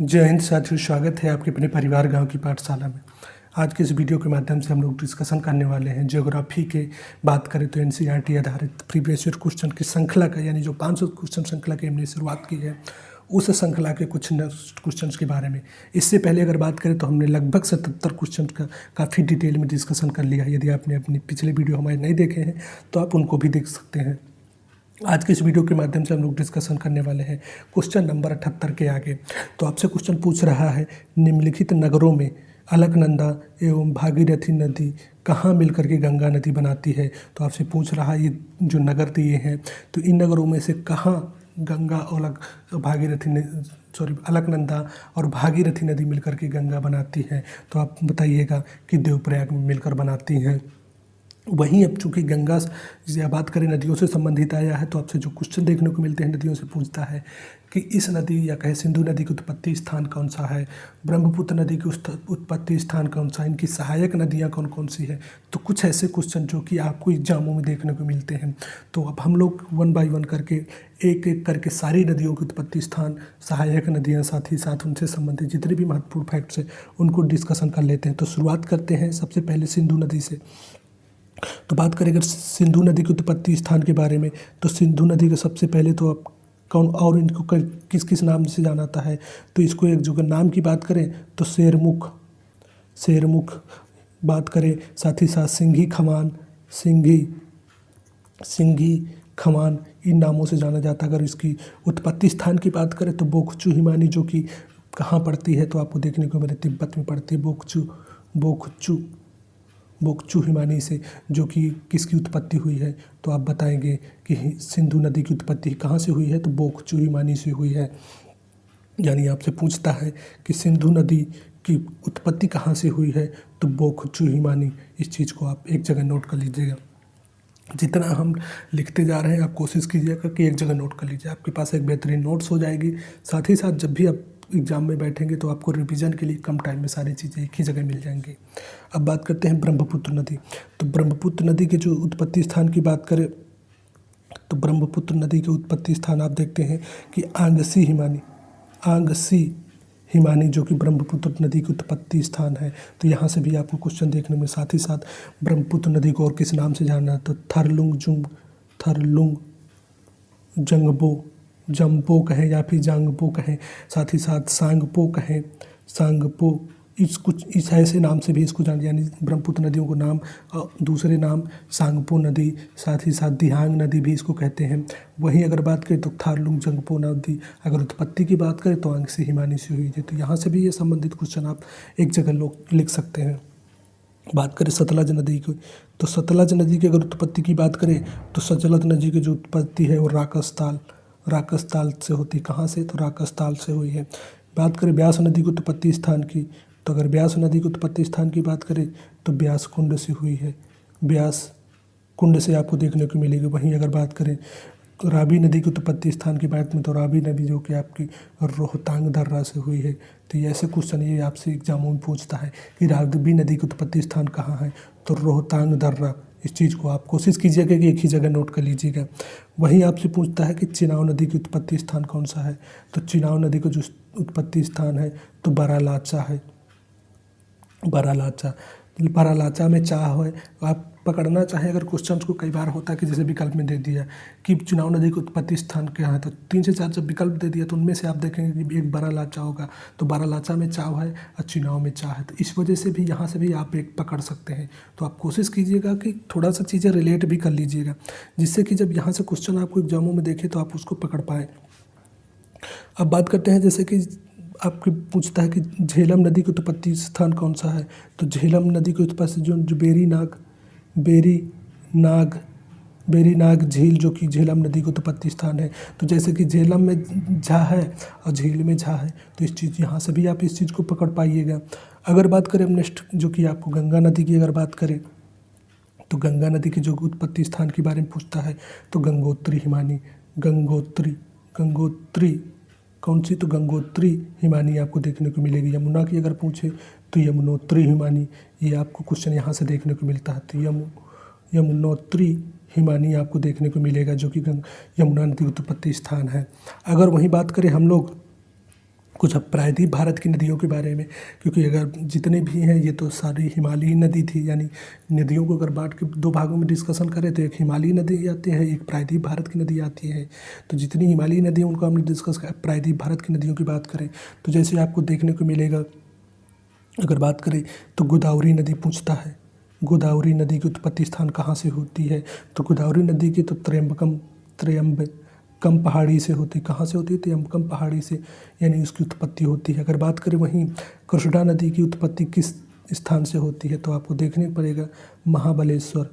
जय हिंद साथियों, स्वागत है आपके अपने परिवार गांव की पाठशाला में। आज के इस वीडियो के माध्यम से हम लोग डिस्कशन करने वाले हैं ज्योग्राफी के। बात करें तो एनसीईआरटी आधारित प्रीवियस ईयर क्वेश्चन की श्रृंखला का, यानी जो 500 क्वेश्चन श्रृंखला की हमने शुरुआत की है, उस श्रृंखला के कुछ क्वेश्चन के बारे में। इससे पहले अगर बात करें तो हमने लगभग 77 क्वेश्चन का काफ़ी डिटेल में डिस्कशन कर लिया है। यदि आपने अपने पिछले वीडियो हमारे नहीं देखे हैं तो आप उनको भी देख सकते हैं। आज के इस वीडियो के माध्यम से हम लोग डिस्कशन करने वाले हैं क्वेश्चन नंबर 78 के आगे। तो आपसे क्वेश्चन पूछ रहा है, निम्नलिखित नगरों में अलकनंदा एवं भागीरथी नदी कहाँ मिलकर के गंगा नदी बनाती है। तो आपसे पूछ रहा है, ये जो नगर दिए हैं तो इन नगरों में से कहाँ गंगा और अलकनंदा और भागीरथी नदी मिलकर के गंगा बनाती है। तो आप बताइएगा कि देवप्रयाग में मिलकर बनाती हैं। वहीं अब चूँकि गंगा या बात करें नदियों से संबंधित आया है, तो आपसे जो क्वेश्चन देखने को मिलते हैं नदियों से पूछता है कि इस नदी या कहे सिंधु नदी की उत्पत्ति स्थान कौन सा है, ब्रह्मपुत्र नदी की उत्पत्ति स्थान कौन सा है, इनकी सहायक नदियाँ कौन कौन सी है। तो कुछ ऐसे क्वेश्चन जो कि आपको एग्जामों में देखने को मिलते हैं। तो अब हम लोग 1 बाय 1 करके एक एक करके सारी नदियों की उत्पत्ति स्थान, सहायक नदियाँ, साथ ही साथ उनसे संबंधित जितने भी महत्वपूर्ण फैक्ट्स हैं उनको डिस्कशन कर लेते हैं। तो शुरुआत करते हैं सबसे पहले सिंधु नदी से। तो बात करें अगर सिंधु नदी की उत्पत्ति स्थान के बारे में, तो सिंधु नदी का सबसे पहले तो आप कौन और इनको किस किस नाम से जाना जाता है। तो इसको एक जो नाम की बात करें तो शेरमुख बात करें, साथ ही साथ सिंघी खमान इन नामों से जाना जाता है। अगर इसकी उत्पत्ति स्थान की बात करें तो बोकचू हिमानी, जो कि कहाँ पड़ती है तो आपको देखने को मिले तिब्बत में पड़ती है। बोकचू हिमानी से जो कि किसकी उत्पत्ति हुई है, तो आप बताएंगे कि सिंधु नदी की उत्पत्ति कहाँ से हुई है, तो बोकचू हिमानी से हुई है। यानी आपसे पूछता है कि सिंधु नदी की उत्पत्ति कहाँ से हुई है, तो बोकचू हिमानी। इस चीज़ को आप एक जगह नोट कर लीजिएगा। जितना हम लिखते जा रहे हैं आप कोशिश कीजिएगा कि एक जगह नोट कर लीजिए, आपके पास एक बेहतरीन नोट्स हो जाएगी। साथ ही साथ जब भी आप एग्ज़ाम में बैठेंगे तो आपको रिवीजन के लिए कम टाइम में सारी चीज़ें एक ही जगह मिल जाएंगी। अब बात करते हैं ब्रह्मपुत्र नदी। तो ब्रह्मपुत्र नदी के जो उत्पत्ति स्थान की बात करें तो ब्रह्मपुत्र नदी के उत्पत्ति स्थान आप देखते हैं कि आंगसी हिमानी जो कि ब्रह्मपुत्र नदी की उत्पत्ति स्थान है। तो यहाँ से भी आपको क्वेश्चन देखने में, साथ ही साथ ब्रह्मपुत्र नदी को और किस नाम से जानना है, तो थरलुंग जंगबो कहें या फिर जांगपो कहें, साथ ही साथ सांगपो इस ऐसे नाम से भी इसको जान, यानी ब्रह्मपुत्र नदियों को नाम दूसरे नाम सांगपो नदी, साथ ही साथ दिहांग नदी भी इसको कहते हैं। वहीं अगर बात करें तो थारलुंग जंगपो नदी अगर उत्पत्ति की बात करें तो आंगसी हिमानी से हुई है। तो यहाँ से भी ये संबंधित क्वेश्चन आप एक जगह लोग लिख सकते हैं। बात करें सतलज नदी की, तो सतलज नदी की अगर उत्पत्ति की बात करें तो सतलज नदी की जो उत्पत्ति है वो राकसताल से होती। कहाँ से, तो राकसताल से हुई है। बात करें ब्यास नदी की उत्पत्ति स्थान की, तो अगर ब्यास नदी की उत्पत्ति स्थान की बात करें तो ब्यास कुंड से हुई है। ब्यास कुंड से आपको देखने को मिलेगी। वहीं अगर बात करें रावी नदी की उत्पत्ति स्थान की बात में, तो रावी नदी जो कि आपकी रोहतांग दर्रा से हुई है। तो ये ऐसे क्वेश्चन ये आपसे एग्जामों में पूछता है कि रावी नदी की उत्पत्ति स्थान कहाँ है, तो रोहतांग दर्रा। इस चीज़ को आप कोशिश कीजिएगा कि एक ही जगह नोट कर लीजिएगा। वहीं आपसे पूछता है कि चिनाव नदी की उत्पत्ति स्थान कौन सा है, तो चिनाव नदी का जो उत्पत्ति स्थान है तो बरालाचा है। बरालाचा में चाह है। आप पकड़ना चाहें अगर क्वेश्चन को, कई बार होता है कि जैसे विकल्प में दे दिया कि चुनाव नदी की उत्पत्ति स्थान क्या है, तो 3 से 4 जब विकल्प दे दिया तो उनमें से आप देखेंगे कि एक बरालाचा होगा। तो बरालाचा में चाव है और चुनाव में चाह है। तो इस वजह से भी यहाँ से भी आप एक पकड़ सकते हैं। तो आप कोशिश कीजिएगा कि थोड़ा सा चीज़ें रिलेट भी कर लीजिएगा, जिससे कि जब यहाँ से क्वेश्चन आपको एग्जामों में देखे तो आप उसको पकड़ पाएँ। अब बात करते हैं, जैसे कि आपके पूछता है कि झेलम नदी की उत्पत्ति स्थान कौन सा है, तो झेलम नदी की उत्पत्ति जो बेरी नाग झील जो कि झेलम नदी की उत्पत्ति स्थान है। तो जैसे कि झेलम में झा है और झील में झा है, तो इस चीज़ यहाँ से भी आप इस चीज़ को पकड़ पाइएगा। अगर बात करें नेक्स्ट जो कि आपको गंगा नदी की अगर बात करें तो गंगा नदी की जो उत्पत्ति स्थान के बारे में पूछता है तो गंगोत्री हिमानी। गंगोत्री कौन सी, तो गंगोत्री हिमानी आपको देखने को मिलेगी। यमुना की अगर पूछे तो यमुनोत्री हिमानी, ये आपको क्वेश्चन यहाँ से देखने को मिलता है। तो यमुनोत्री हिमानी आपको देखने को मिलेगा जो कि यमुना नदी उत्पत्ति स्थान है। अगर वहीं बात करें हम लोग कुछ अब प्रायद्वीप भारत की नदियों के बारे में, क्योंकि अगर जितने भी हैं ये तो सारी हिमालयी नदी थी, यानी नदियों को अगर बांट के दो भागों में डिस्कशन करें तो एक हिमालयी नदी आती है, एक प्रायद्वीप भारत की नदी आती है। तो जितनी हिमालयी नदी हैं उनको हमने डिस्कस किया। प्रायद्वीप भारत की नदियों की बात करें तो जैसे आपको देखने को मिलेगा, अगर बात करें तो गोदावरी नदी पूछता है, गोदावरी नदी की उत्पत्ति स्थान कहाँ से होती है? तो गोदावरी नदी की तो त्र्यंबकम पहाड़ी से होती है। कहाँ से होती है? त्र्यंबकम पहाड़ी से, यानी उसकी उत्पत्ति होती है। अगर बात करें वहीं कृष्णा नदी की उत्पत्ति किस स्थान से होती है? तो आपको देखने पड़ेगा महाबलेश्वर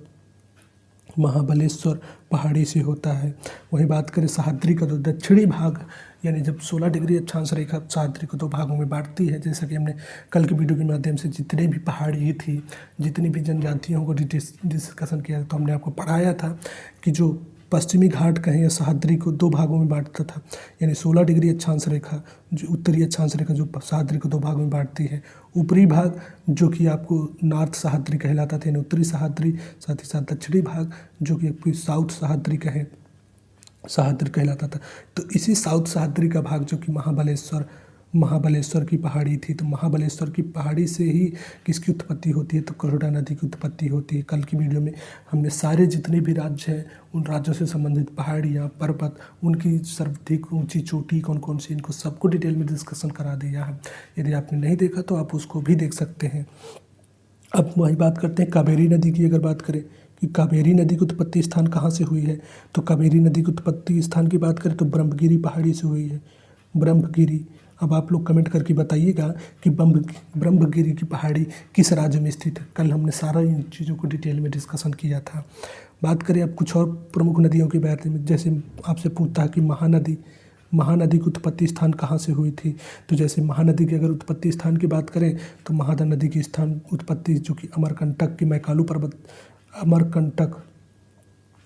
पहाड़ी से होता है। वहीं बात करें सह्याद्री का, तो दक्षिणी भाग, यानी जब 16 डिग्री अक्षांश रेखा सह्याद्री को दो भागों में बांटती है, जैसा कि हमने कल के वीडियो के माध्यम से जितने भी पहाड़ी थी, जितनी भी जनजातियों को डिस्कशन किया, तो हमने आपको पढ़ाया था कि जो पश्चिमी घाट कहें या सह्याद्री को दो भागों में बांटता था, यानी 16 डिग्री अक्षांश रेखा, जो उत्तरी अक्षांश रेखा जो सह्याद्री को दो भागों में बांटती है। ऊपरी भाग जो कि आपको नॉर्थ सह्याद्री कहलाता था, यानी उत्तरी सह्याद्री, साथ ही साथ दक्षिणी भाग जो कि आपकी साउथ सह्याद्री सह्याद्री कहलाता था। तो इसी साउथ सह्याद्री का भाग जो कि महाबलेश्वर की पहाड़ी थी, तो महाबलेश्वर की पहाड़ी से ही किसकी उत्पत्ति होती है? तो कृष्णा नदी की उत्पत्ति होती है। कल की वीडियो में हमने सारे जितने भी राज्य हैं उन राज्यों से संबंधित पहाड़ियाँ, पर्वत, उनकी सर्वाधिक ऊंची चोटी कौन कौन सी, इनको सबको डिटेल में डिस्कशन करा दिया है। यदि आपने नहीं देखा तो आप उसको भी देख सकते हैं। अब वही बात करते हैं कावेरी नदी की। अगर बात करें कि कावेरी नदी की उत्पत्ति स्थान कहाँ से हुई है, तो कावेरी नदी की उत्पत्ति स्थान की बात करें तो ब्रह्मगिरी पहाड़ी से हुई है। ब्रह्मगिरी, अब आप लोग कमेंट करके बताइएगा कि ब्रह्मगिरी की पहाड़ी किस राज्य में स्थित है। कल हमने सारा इन चीज़ों को डिटेल में डिस्कशन किया था। बात करें अब कुछ और प्रमुख नदियों के बारे में, जैसे आपसे पूछता है कि महानदी की उत्पत्ति स्थान कहाँ से हुई थी, तो जैसे महानदी की अगर उत्पत्ति स्थान की बात करें तो महादा नदी की स्थान उत्पत्ति जो कि अमरकंटक के मैकालू पर्वत,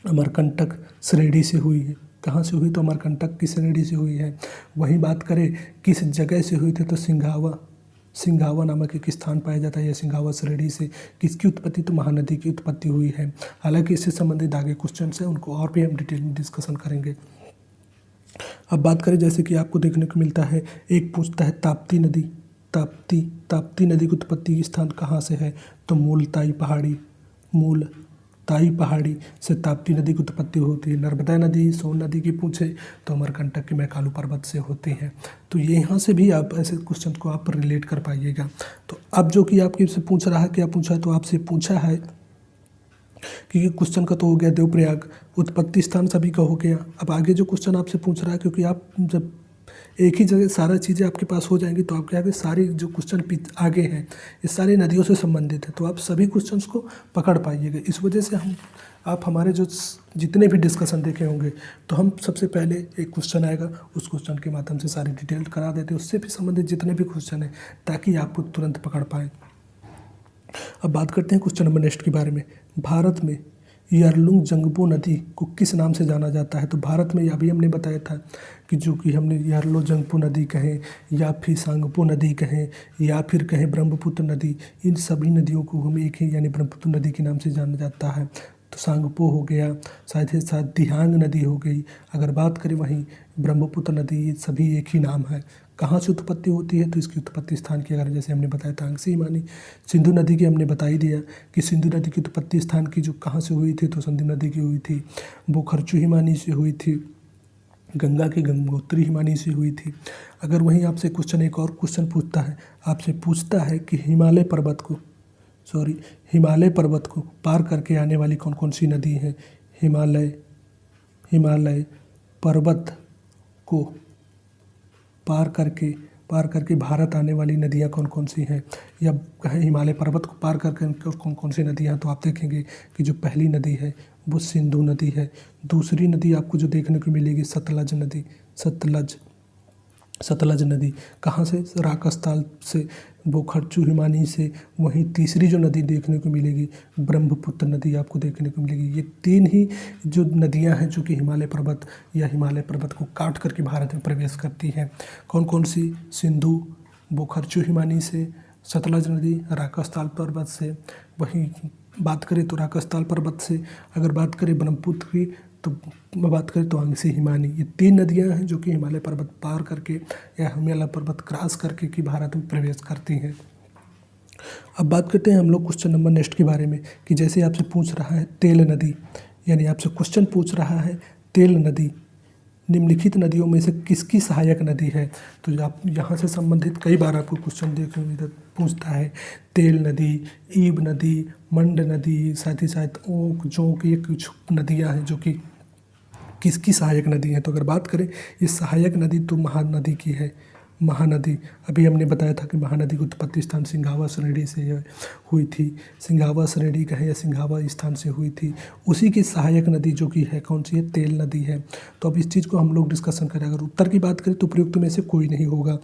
अमरकंटक श्रेणी से हुई है। कहाँ से हुई? तो अमरकंटक की श्रेणी से हुई है। वहीं बात करें किस जगह से हुई थी, तो सिंघावा नामक एक स्थान पाया जाता है, या सिंघावा श्रेणी से किसकी उत्पत्ति? तो महानदी की उत्पत्ति हुई है। हालांकि इससे संबंधित आगे क्वेश्चन है, उनको और भी हम डिटेल में डिस्कशन करेंगे। अब बात करें जैसे कि आपको देखने को मिलता है, एक पूछता है ताप्ती नदी की उत्पत्ति स्थान कहाँ से है, तो मूलताई पहाड़ी से ताप्ती नदी की उत्पत्ति होती है। नर्मदा नदी, सोन नदी की पूछे तो अमरकंटक के मैकालू पर्वत से होती है। तो ये यहाँ से भी आप ऐसे क्वेश्चन को आप रिलेट कर पाइएगा। तो अब जो कि आपके से पूछ रहा है, क्या पूछा है, तो आपसे पूछा है क्योंकि क्वेश्चन का तो हो गया देवप्रयाग, उत्पत्ति स्थान सभी का हो गया। अब आगे जो क्वेश्चन आपसे पूछ रहा है, क्योंकि आप जब एक ही जगह सारा चीज़ें आपके पास हो जाएंगी तो आपके आगे सारी जो क्वेश्चन आगे हैं ये सारी नदियों से संबंधित है, तो आप सभी क्वेश्चंस को पकड़ पाइएगा। इस वजह से आप हमारे जो जितने भी डिस्कशन देखे होंगे, तो हम सबसे पहले एक क्वेश्चन आएगा, उस क्वेश्चन के माध्यम से सारी डिटेल करा देते हैं, उससे भी संबंधित जितने भी क्वेश्चन हैं, ताकि आपको तुरंत पकड़ पाएँ। अब बात करते हैं क्वेश्चन नंबर नेक्स्ट के बारे में। भारत में यारलुंग नदी को किस नाम से जाना जाता है? तो भारत में अभी हमने बताया था कि जो कि हमने यारलुंग नदी कहें, या फिर सांगपो नदी कहें, या फिर कहें ब्रह्मपुत्र नदी, इन सभी नदियों को हम एक ही यानी ब्रह्मपुत्र नदी के नाम से जाना जाता है। तो सांगपो हो गया, साथ ही साथ दिहांग नदी हो गई। अगर बात करें वहीं ब्रह्मपुत्र नदी, ये सभी एक ही नाम है। कहाँ से उत्पत्ति होती है? तो इसकी उत्पत्ति स्थान की अगर जैसे हमने बताया था अंगसी हिमानी। सिंधु नदी की हमने बता ही दिया कि सिंधु नदी की उत्पत्ति स्थान की जो कहाँ से हुई थी, तो सिंधु नदी की हुई थी। बोखर्चू हिमानी से हुई थी। गंगा की गंगोत्री हिमानी से हुई थी। अगर वहीं आपसे क्वेश्चन एक और क्वेश्चन पूछता है, आपसे पूछता है कि हिमालय पर्वत को पार करके आने वाली कौन कौन सी नदी है? हिमालय पर्वत को पार करके भारत आने वाली नदियाँ कौन कौन सी हैं, या कहें हिमालय पर्वत को पार करके कौन कौन सी नदियाँ, तो आप देखेंगे कि जो पहली नदी है वो सिंधु नदी है। दूसरी नदी आपको जो देखने को मिलेगी सतलज नदी कहाँ से? राकस्थाल से, बोखर्चू हिमानी से। वहीं तीसरी जो नदी देखने को मिलेगी ब्रह्मपुत्र नदी आपको देखने को मिलेगी। ये तीन ही जो नदियां हैं जो कि हिमालय पर्वत को काट करके भारत में प्रवेश करती हैं। कौन कौन सी? सिंधु, बोखर्चू हिमानी से, सतलज नदी राकस्थाल पर्वत से। वहीं बात करें तो राकस्थाल पर्वत से, अगर बात करें ब्रह्मपुत्र की तो बात करें तो अंगसी, हिमानी, ये 3 नदियाँ हैं जो कि हिमालय पर्वत पार करके या हिमालय पर्वत क्रॉस करके कि भारत में प्रवेश करती हैं। अब बात करते हैं हम लोग क्वेश्चन नंबर नेक्स्ट के बारे में कि जैसे आपसे पूछ रहा है तेल नदी, यानी आपसे क्वेश्चन पूछ रहा है तेल नदी निम्नलिखित नदियों में से किसकी सहायक नदी है। तो आप यहाँ से संबंधित कई बार आपको क्वेश्चन देखने में पूछता है तेल नदी, ईब नदी, मंड नदी, साथ ही साथ ओंक, जोंक, ये कुछ नदियाँ हैं जो कि किसकी सहायक नदी है। तो अगर बात करें ये सहायक नदी तो महानदी की है। महानदी अभी हमने बताया था कि महानदी की उत्पत्ति स्थान सिंघावा श्रेणी से हुई थी। सिंघावा श्रेणी का है या सिंघावा स्थान से हुई थी। उसी की सहायक नदी जो कि है कौन सी है, तेल नदी है। तो अब इस चीज़ को हम लोग डिस्कशन करें। अगर उत्तर की बात करें तो प्रयुक्त में से कोई नहीं होगा।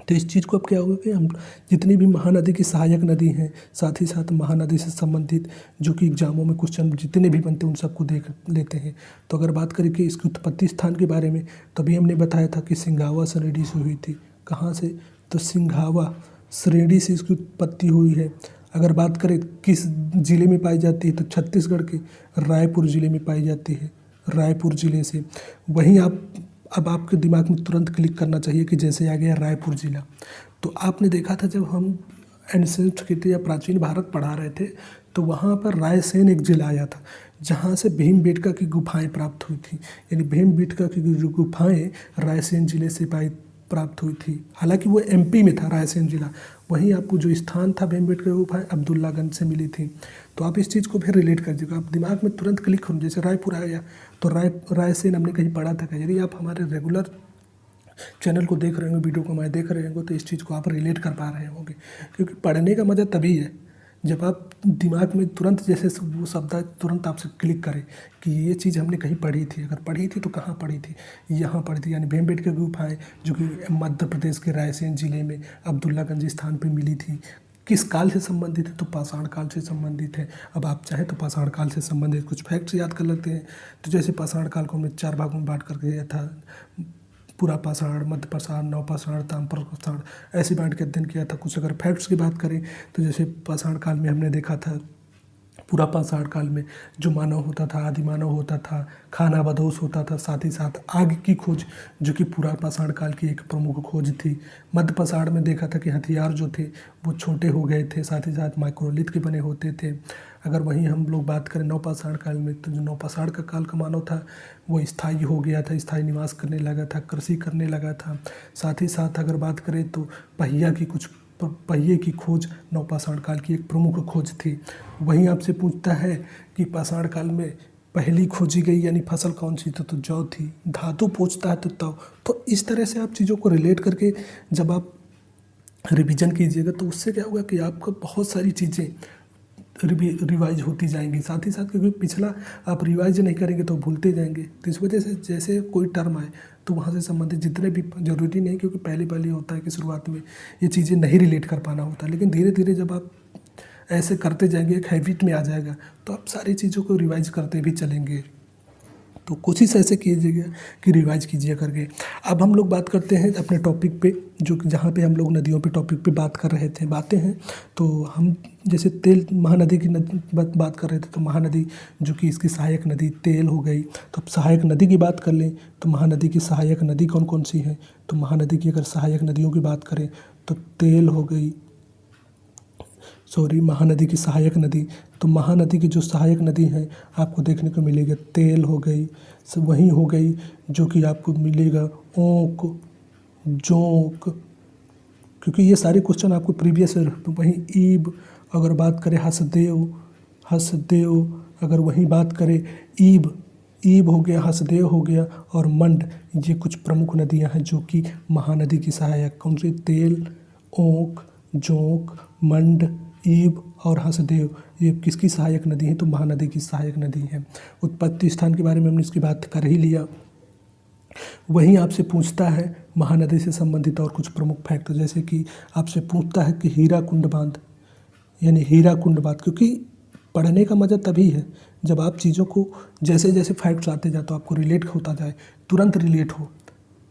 तो इस चीज़ को अब क्या होगा कि हम जितनी भी महानदी की सहायक नदी हैं, साथ ही साथ महानदी से संबंधित जो कि एग्जामों में क्वेश्चन जितने भी बनते हैं उन सबको देख लेते हैं। तो अगर बात करें कि इसकी उत्पत्ति स्थान के बारे में, तो अभी हमने बताया था कि सिंघावा श्रेणी से हुई थी। कहाँ से, तो सिंघावा श्रेणी से इसकी उत्पत्ति हुई है। अगर बात करें किस जिले में पाई जाती है, तो छत्तीसगढ़ के रायपुर जिले में पाई जाती है, रायपुर जिले से। वहीं अब आपके दिमाग में तुरंत क्लिक करना चाहिए कि जैसे आ गया रायपुर जिला, तो आपने देखा था जब हम एंशिएंट संस्कृति या प्राचीन भारत पढ़ा रहे थे तो वहाँ पर रायसेन एक जिला आया था जहाँ से भीमबेटका की गुफाएं प्राप्त हुई थी। यानी भीमबेटका की जो गुफाएं रायसेन जिले से प्राप्त हुई थी। हालांकि वो एमपी में था रायसेन जिला। वहीं आपको जो स्थान था भीमबेटका की गुफाएं अब्दुल्लागंज से मिली थी। तो आप इस चीज़ को फिर रिलेट कर दीजिएगा। आप दिमाग में तुरंत क्लिक हो, जैसे रायपुर आ गया तो रायसेन हमने कहीं पढ़ा था। यदि आप हमारे रेगुलर चैनल को देख रहे होंगे, वीडियो को हमारे देख रहे होंगे, तो इस चीज़ को आप रिलेट कर पा रहे होंगे। क्योंकि पढ़ने का मज़ा तभी है जब आप दिमाग में तुरंत जैसे वो शब्द तुरंत आपसे क्लिक करें कि ये चीज़ हमने कहीं पढ़ी थी। अगर पढ़ी थी तो कहाँ पढ़ी थी, यहाँ पढ़ी थी। यानी भीमबेटका की गुफाएं जो कि मध्य प्रदेश के रायसेन जिले में अब्दुल्लागंज स्थान पर मिली थी। किस काल से संबंधित है, तो पाषाण काल से संबंधित है। अब आप चाहें तो पाषाण काल से संबंधित कुछ फैक्ट्स याद कर लेते हैं। तो जैसे पाषाण काल को हमने 4 भागों में बांट करके दिया था, पूरा पाषाण, मध्य पाषाण, नवपाषाण, ताम्र पाषाण, ऐसे बांट के अध्ययन किया था। कुछ अगर फैक्ट्स की बात करें तो जैसे पाषाण काल में हमने देखा था, पूरा पाषाण काल में जो मानव होता था, आदि मानव होता था, खाना बदोश होता था, साथ ही साथ आग की खोज जो कि पूरा पाषाण काल की एक प्रमुख खोज थी। मध्य पाषाण में देखा था कि हथियार जो थे वो छोटे हो गए थे, साथ ही साथ माइक्रोलिथ के बने होते थे। अगर वहीं हम लोग बात करें नवपाषाण काल में, तो जो नवपाषाण का काल का मानव था वो स्थायी हो गया था, स्थायी निवास करने लगा था, कृषि करने लगा था। साथ ही साथ अगर बात करें तो पहिए की खोज नवपाषाण काल की एक प्रमुख खोज थी। वहीं आपसे पूछता है कि पाषाण काल में पहली खोजी गई यानी फसल कौन सी थी, तो जौ थी। धातु पूछता है तो तव। तो इस तरह से आप चीज़ों को रिलेट करके जब आप रिवीजन कीजिएगा तो उससे क्या होगा कि आपको बहुत सारी चीज़ें रिवाइज होती जाएंगी। साथ ही साथ क्योंकि पिछला आप रिवाइज नहीं करेंगे तो भूलते जाएंगे। तो इस वजह से जैसे कोई टर्म आए तो वहाँ से संबंधित जितने भी, जरूरी नहीं क्योंकि पहले होता है कि शुरुआत में ये चीज़ें नहीं रिलेट कर पाना होता, लेकिन धीरे धीरे जब आप ऐसे करते जाएंगे एक हैबिट में आ जाएगा तो आप सारी चीज़ों को रिवाइज करते भी चलेंगे। तो कोशिश ऐसे कीजिएगा कि रिवाइज कीजिए करके। अब हम लोग बात करते हैं अपने टॉपिक पे, जो कि जहाँ पे हम लोग नदियों पे टॉपिक पे बात कर रहे थे, बातें हैं। तो हम जैसे तेल महानदी की बात कर रहे थे, तो महानदी जो कि इसकी सहायक नदी तेल हो गई। तो अब सहायक नदी की बात कर लें तो महानदी की सहायक नदी कौन कौन सी है। तो महानदी की अगर सहायक नदियों की बात करें तो तेल हो गई, महानदी की सहायक नदी। तो महानदी की जो सहायक नदी है आपको देखने को मिलेगा तेल हो गई, वहीं हो गई जो कि आपको मिलेगा ओंक, जोंक, क्योंकि ये सारे क्वेश्चन आपको प्रीवियस। वहीं ईब अगर बात करें हसदेव अगर वहीं बात करें ईब हो गया, हसदेव हो गया और मंड, ये कुछ प्रमुख नदियां हैं जो कि महानदी की सहायक कौन सी, तेल, ओंक, जोंक, मंड, ईब और हसदेव, ये किसकी सहायक नदी है, तो महानदी की सहायक नदी है। उत्पत्ति स्थान के बारे में हमने इसकी बात कर ही लिया। वहीं आपसे पूछता है महानदी से संबंधित और कुछ प्रमुख फैक्ट, जैसे कि आपसे पूछता है कि हीराकुंड बांध, यानी हीराकुंड बांध, क्योंकि पढ़ने का मज़ा तभी है जब आप चीज़ों को जैसे जैसे फैक्ट्स आते जाए तो आपको रिलेट होता जाए, तुरंत रिलेट हो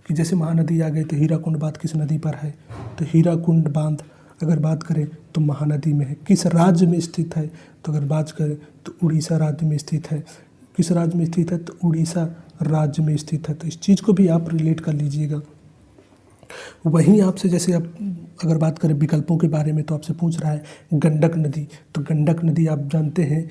कि जैसे महानदी आ गई तो हीराकुंड बांध किस नदी पर है, तो हीराकुंड बांध अगर बात करें तो महानदी में है। किस राज्य में स्थित है, तो अगर बात करें तो उड़ीसा राज्य में स्थित है। किस राज्य में स्थित है, तो उड़ीसा राज्य में स्थित है। तो इस चीज़ को भी आप रिलेट कर लीजिएगा। वहीं आपसे जैसे अब अगर बात करें विकल्पों के बारे में, तो आपसे पूछ रहा है गंडक नदी। तो गंडक नदी आप जानते हैं,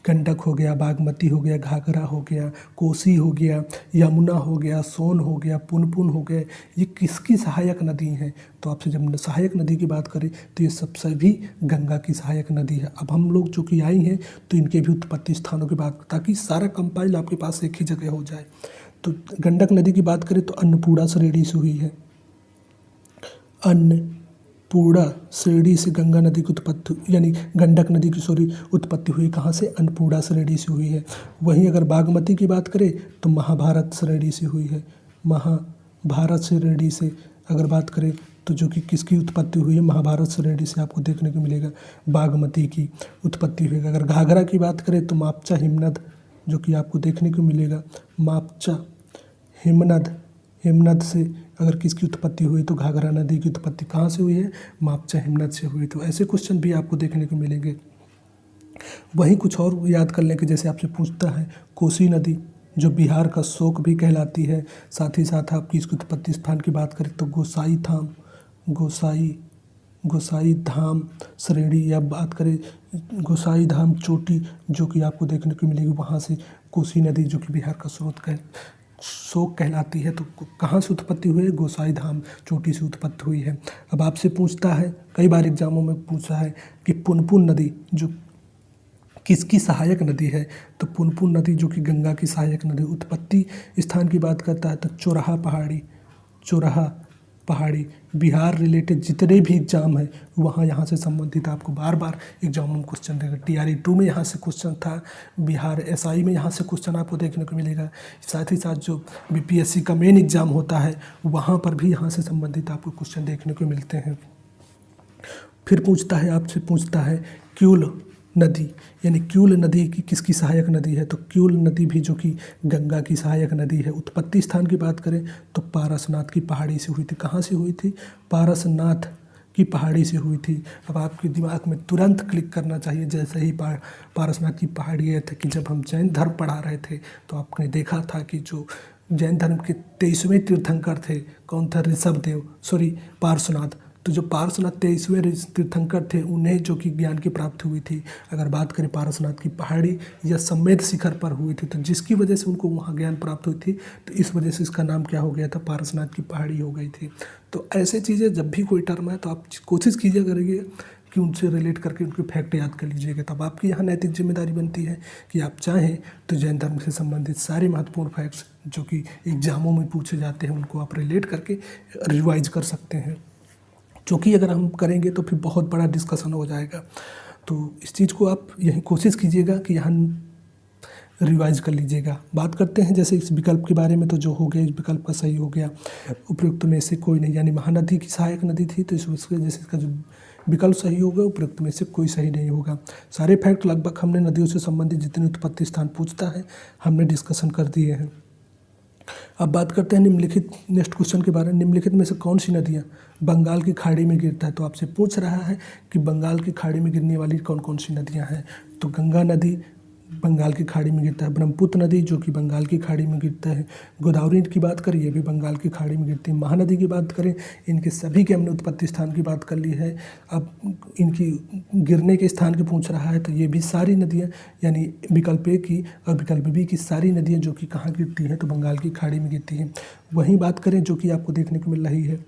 गंडक हो गया, बागमती हो गया, घाघरा हो गया, कोसी हो गया, यमुना हो गया, सोन हो गया, पुनपुन हो गया, ये किसकी सहायक नदी हैं? तो आपसे जब सहायक नदी की बात करें तो ये सब सभी गंगा की सहायक नदी है। अब हम लोग जो कि आई हैं तो इनके भी उत्पत्ति स्थानों की बात, ताकि सारा कंपाइल आपके पास एक ही जगह हो जाए। तो गंडक नदी की बात करें तो अन्नपूर्णा श्रेणी से हुई है। अन्नपूर्णा श्रेणी से गंगा नदी की उत्पत्ति, यानी गंडक नदी की उत्पत्ति हुई कहाँ से? अन्नपूर्णा श्रेणी से हुई है। वहीं अगर बागमती की बात करें तो महाभारत श्रेणी से हुई है। महाभारत श्रेणी से अगर बात करें तो जो कि किसकी उत्पत्ति हुई है? महाभारत श्रेणी से आपको देखने को मिलेगा बागमती की उत्पत्ति हुई है। अगर घाघरा की बात करें तो मापचा हिमनद जो कि आपको देखने को मिलेगा, मापचा हिमनद से अगर किसकी उत्पत्ति हुई तो घाघरा नदी की उत्पत्ति कहाँ से हुई है? मापचा हिमनद से हुई। तो ऐसे क्वेश्चन भी आपको देखने को मिलेंगे। वहीं कुछ और याद कर लें कि जैसे आपसे पूछता है कोसी नदी जो बिहार का शोक भी कहलाती है। साथ ही साथ आपकी इसकी उत्पत्ति स्थान की बात करें तो गोसाई धाम श्रेणी, या बात करें गोसाई धाम चोटी जो कि आपको देखने को मिलेगी, वहाँ से कोसी नदी जो कि बिहार का शोक कहलाती है। तो कहाँ से उत्पत्ति हुई है? गोसाई धाम चोटी से उत्पत्ति हुई है। अब आपसे पूछता है, कई बार एग्जामों में पूछा है कि पुनपुन नदी जो किसकी सहायक नदी है? तो पुनपुन नदी जो कि गंगा की सहायक नदी। उत्पत्ति स्थान की बात करता है तो चोरहा पहाड़ी बिहार रिलेटेड जितने भी एग्जाम है वहाँ यहाँ से संबंधित आपको बार बार एग्जाम में क्वेश्चन देगा। TRE 2 में यहाँ से क्वेश्चन था, बिहार SI में यहाँ से क्वेश्चन आपको देखने को मिलेगा। साथ ही साथ जो BPSC का मेन एग्जाम होता है वहाँ पर भी यहाँ से संबंधित आपको क्वेश्चन देखने को मिलते हैं। फिर आपसे पूछता है क्यूल नदी, यानी क्यूल नदी की किसकी सहायक नदी है? तो क्यूल नदी भी जो कि गंगा की सहायक नदी है। उत्पत्ति स्थान की बात करें तो पारसनाथ की पहाड़ी से हुई थी। कहाँ से हुई थी? पारसनाथ की पहाड़ी से हुई थी। अब आपके दिमाग में तुरंत क्लिक करना चाहिए जैसे ही पारसनाथ की पहाड़ी है, था कि जब हम जैन धर्म पढ़ा रहे थे तो आपने देखा था कि जो जैन धर्म के 23वें तीर्थंकर थे, कौन था? पार्श्वनाथ। तो जो पार्श्वनाथ 23वें तीर्थंकर थे उन्हें जो कि ज्ञान की प्राप्ति हुई थी। अगर बात करें पार्श्वनाथ की पहाड़ी या समेत शिखर पर हुई थी, तो जिसकी वजह से उनको वहाँ ज्ञान प्राप्त हुई थी, तो इस वजह से इसका नाम क्या हो गया था? पार्श्वनाथ की पहाड़ी हो गई थी। तो ऐसे चीज़ें जब भी कोई टर्म है तो आप कोशिश कीजिए करिए कि उनसे रिलेट करके उनके फैक्ट याद कर लीजिएगा। तब आपकी यहाँ नैतिक जिम्मेदारी बनती है कि आप चाहें तो जैन धर्म से संबंधित सारे महत्वपूर्ण फैक्ट्स जो कि एग्जामों में पूछे जाते हैं उनको आप रिलेट करके रिवाइज कर सकते हैं, जो कि अगर हम करेंगे तो फिर बहुत बड़ा डिस्कशन हो जाएगा। तो इस चीज़ को आप यही कोशिश कीजिएगा कि यहाँ रिवाइज कर लीजिएगा। बात करते हैं जैसे इस विकल्प के बारे में, तो जो हो गया इस विकल्प का सही हो गया, उपयुक्त में से कोई नहीं, यानी महानदी की सहायक नदी थी तो इस वजह से इसका जो विकल्प सही होगा उपयुक्त में से कोई सही नहीं होगा। सारे फैक्ट लगभग हमने नदियों से संबंधित जितने उत्पत्ति स्थान पूछता है हमने डिस्कशन कर दिए हैं। अब बात करते हैं नेक्स्ट क्वेश्चन के बारे में। निम्नलिखित में से कौन सी नदियाँ बंगाल की खाड़ी में गिरता है? तो आपसे पूछ रहा है कि बंगाल की खाड़ी में गिरने वाली कौन कौन सी नदियाँ हैं। तो गंगा नदी बंगाल की खाड़ी में गिरता है, ब्रह्मपुत्र नदी जो कि बंगाल की खाड़ी में गिरता है, गोदावरी की बात करें ये भी बंगाल की खाड़ी में गिरती है, महानदी की बात करें इनके सभी के हमने उत्पत्ति स्थान की बात कर ली है। अब इनकी गिरने के स्थान के पूछ रहा है तो ये भी सारी नदियाँ, यानी विकल्प ए की और विकल्प बी की सारी नदियाँ जो कि कहाँ गिरती हैं तो बंगाल की खाड़ी में गिरती हैं। वहीं बात करें जो कि आपको देखने को मिल रही है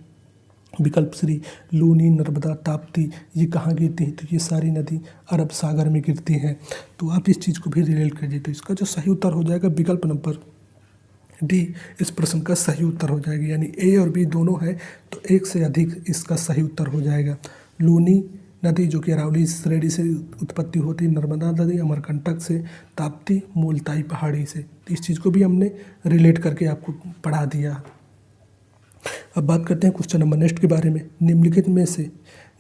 विकल्प श्री, लूनी, नर्मदा, ताप्ती, ये कहाँ गिरती है? तो ये सारी नदी अरब सागर में गिरती हैं। तो आप इस चीज़ को भी रिलेट करिए। तो इसका जो सही उत्तर हो जाएगा विकल्प नंबर डी इस प्रश्न का सही उत्तर हो जाएगा, यानी ए और बी दोनों है तो एक से अधिक इसका सही उत्तर हो जाएगा। लूनी नदी जो कि अरावली श्रेणी से उत्पत्ति होती है, नर्मदा नदी अमरकंटक से, ताप्ती मुल्ताई पहाड़ी से। तो इस चीज़ को भी हमने रिलेट करके आपको पढ़ा दिया। अब बात करते हैं क्वेश्चन नंबर नेक्स्ट के बारे में। निम्नलिखित में से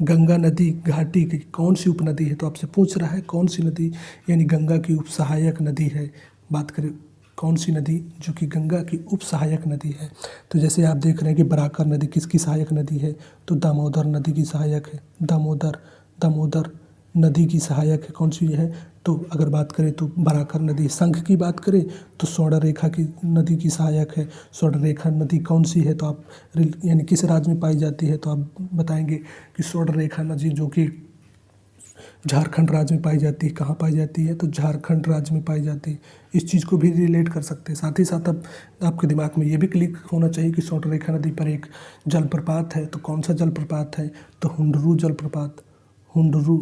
गंगा नदी घाटी की कौन सी उपनदी है? तो आपसे पूछ रहा है कौन सी नदी यानी गंगा की उपसहायक नदी है। बात करें कौन सी नदी जो कि गंगा की उपसहायक नदी है, तो जैसे आप देख रहे हैं कि बराकर नदी किसकी सहायक नदी है? तो दामोदर नदी की सहायक है। दामोदर नदी की सहायक है, कौन सी है? तो अगर बात करें तो बराकर नदी। शंख की बात करें तो स्वर्णरेखा की नदी की सहायक है। स्वर्णरेखा नदी कौन सी है? तो आप यानी किस राज्य में पाई जाती है? तो आप बताएंगे कि स्वर्णरेखा नदी जो कि झारखंड राज्य में पाई जाती है। कहाँ पाई जाती है? तो झारखंड राज्य में पाई जाती है। इस चीज़ को भी रिलेट कर सकते हैं। साथ ही साथ अब आपके दिमाग में ये भी क्लिक होना चाहिए कि स्वर्णरेखा नदी पर एक जलप्रपात है। तो कौन सा जलप्रपात है? तो हुंडरू जलप्रपात। हुंडरू